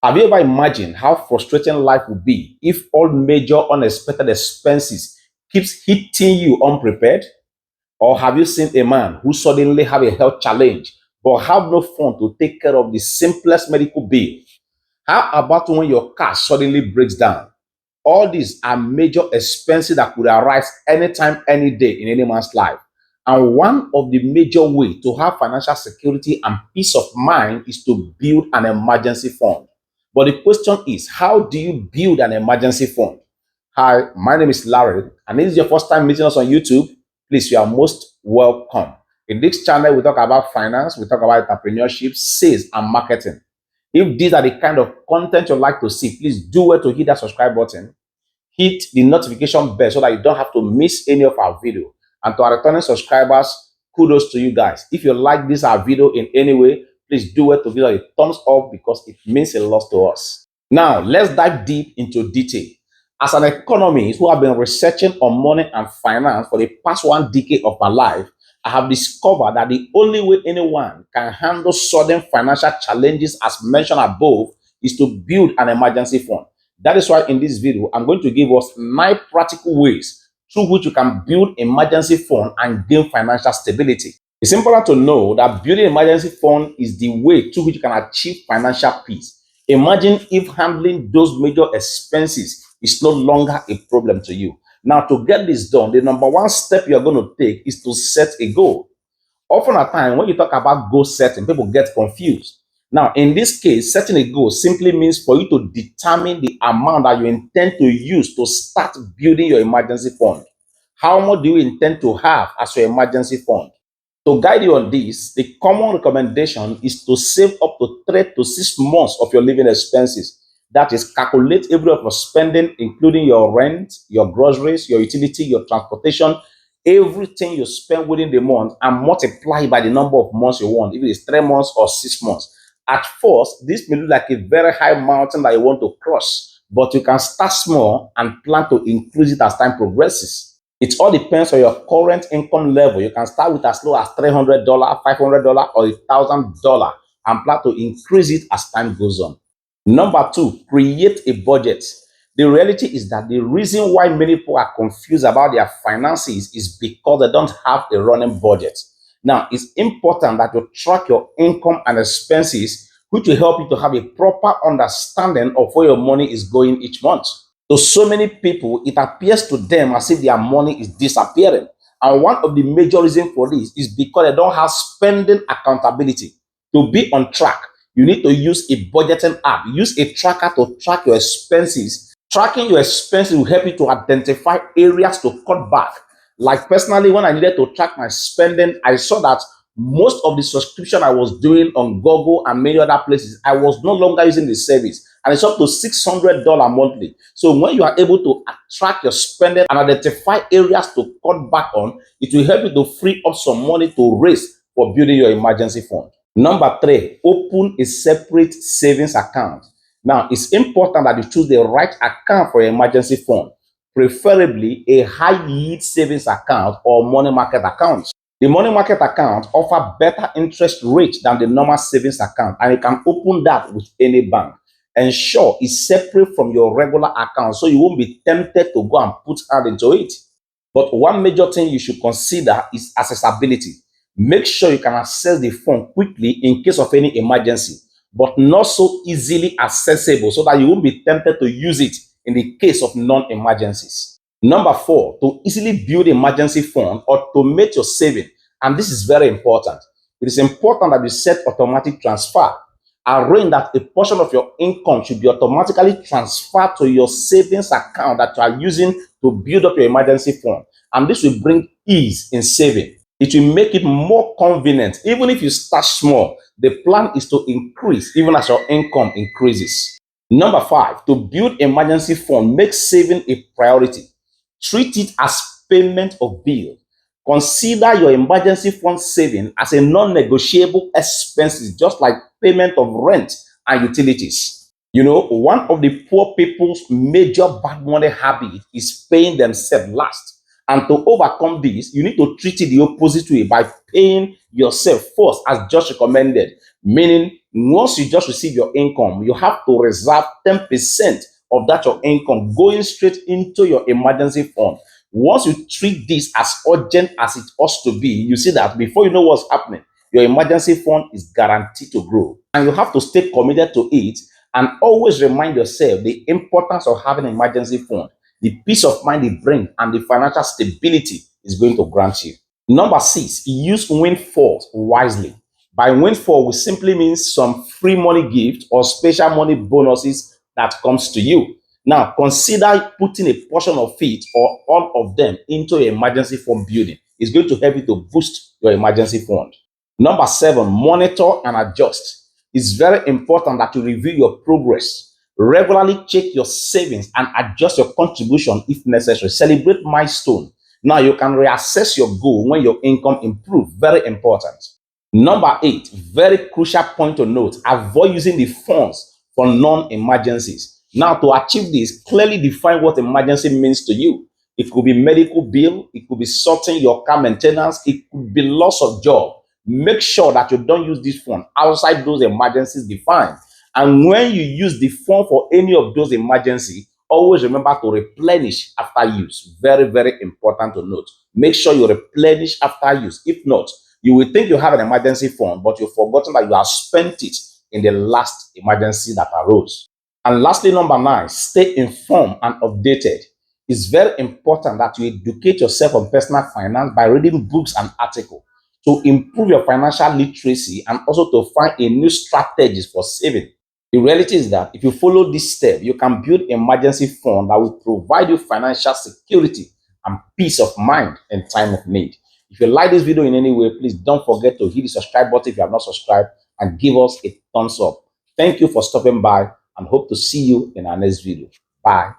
Have you ever imagined how frustrating life would be if all major unexpected expenses keeps hitting you unprepared? Or have you seen a man who suddenly have a health challenge but have no fund to take care of the simplest medical bill? How about when your car suddenly breaks down? All these are major expenses that could arise anytime, any day in any man's life. And one of the major ways to have financial security and peace of mind is to build an emergency fund. But the question is, how do you build an emergency fund? Hi, my name is Larry, and if this is your first time meeting us on YouTube, please, you are most welcome. In this channel, we talk about finance, we talk about entrepreneurship, sales, and marketing. If these are the kind of content you like to see, please do well to hit that subscribe button, hit the notification bell so that you don't have to miss any of our video. And to our returning subscribers, kudos to you guys. If you like this our video in any way, please do well to give it a thumbs up because it means a lot to us. Now, let's dive deep into detail. As an economist who have been researching on money and finance for the past 1 decade of my life, I have discovered that the only way anyone can handle sudden financial challenges as mentioned above is to build an emergency fund. That is why in this video, I'm going to give us 9 practical ways through which you can build emergency fund and gain financial stability. It's important to know that building emergency fund is the way through which you can achieve financial peace. Imagine if handling those major expenses is no longer a problem to you. Now, to get this done, the number one step you're going to take is to set a goal. Often at times, when you talk about goal setting, people get confused. Now, in this case, setting a goal simply means for you to determine the amount that you intend to use to start building your emergency fund. How much do you intend to have as your emergency fund? To guide you on this, the common recommendation is to save up to 3 to 6 months of your living expenses. That is, calculate every of your spending, including your rent, your groceries, your utility, your transportation, everything you spend within the month, and multiply by the number of months you want, if it is 3 months or 6 months. At first, this may look like a very high mountain that you want to cross, but you can start small and plan to increase it as time progresses. It all depends on your current income level. You can start with as low as $300, $500, or $1,000 and plan to increase it as time goes on. Number 2, create a budget. The reality is that the reason why many people are confused about their finances is because they don't have a running budget. Now, it's important that you track your income and expenses, which will help you to have a proper understanding of where your money is going each month. To so many people, it appears to them as if their money is disappearing. And one of the major reasons for this is because they don't have spending accountability. To be on track, you need to use a budgeting app. Use a tracker to track your expenses. Tracking your expenses will help you to identify areas to cut back. Like personally, when I needed to track my spending, I saw that most of the subscription I was doing on Google and many other places, I was no longer using the service. And it's up to $600 monthly. So when you are able to track your spending and identify areas to cut back on, it will help you to free up some money to raise for building your emergency fund. Number 3, open a separate savings account. Now, it's important that you choose the right account for your emergency fund, preferably a high yield savings account or money market account. The money market account offers better interest rate than the normal savings account, and you can open that with any bank. Ensure it's separate from your regular account so you won't be tempted to go and put hand into it. But one major thing you should consider is accessibility. Make sure you can access the fund quickly in case of any emergency, but not so easily accessible so that you won't be tempted to use it in the case of non-emergencies. Number 4, to easily build emergency fund or automate your saving. And this is very important. It is important that you set automatic transfer. Arrange that a portion of your income should be automatically transferred to your savings account that you are using to build up your emergency fund. And this will bring ease in saving. It will make it more convenient. Even if you start small, the plan is to increase even as your income increases. Number 5, to build emergency fund, make saving a priority. Treat it as payment of bill. Consider your emergency fund saving as a non-negotiable expenses, just like payment of rent and utilities. You know, one of the poor people's major bad money habit is paying themselves last. And to overcome this, you need to treat it the opposite way by paying yourself first, as just recommended. Meaning, once you just receive your income, you have to reserve 10% of that your income going straight into your emergency fund. Once you treat this as urgent as it ought to be, you see that before you know what's happening, your emergency fund is guaranteed to grow. And you have to stay committed to it and always remind yourself the importance of having an emergency fund, the peace of mind it brings, and the financial stability is going to grant you. Number 6, use windfalls wisely. By windfall, we simply means some free money gift or special money bonuses that comes to you. Now, consider putting a portion of it or all of them into your emergency fund building. It's going to help you to boost your emergency fund. Number 7, monitor and adjust. It's very important that you review your progress. Regularly check your savings and adjust your contribution if necessary. Celebrate milestone. Now you can reassess your goal when your income improves. Very important. Number 8, very crucial point to note, avoid using the funds for non-emergencies. Now, to achieve this, clearly define what emergency means to you. It could be medical bill, it could be sorting your car maintenance, it could be loss of job. Make sure that you don't use this fund outside those emergencies defined. And when you use the fund for any of those emergencies, always remember to replenish after use. Very, very important to note. Make sure you replenish after use. If not, you will think you have an emergency fund, but you've forgotten that you have spent it in the last emergency that arose. And lastly, number 9, stay informed and updated. It's very important that you educate yourself on personal finance by reading books and articles to improve your financial literacy and also to find a new strategies for saving. The reality is that if you follow this step, you can build an emergency fund that will provide you financial security and peace of mind in time of need. If you like this video in any way, please don't forget to hit the subscribe button if you have not subscribed and give us a thumbs up. Thank you for stopping by and hope to see you in our next video. Bye.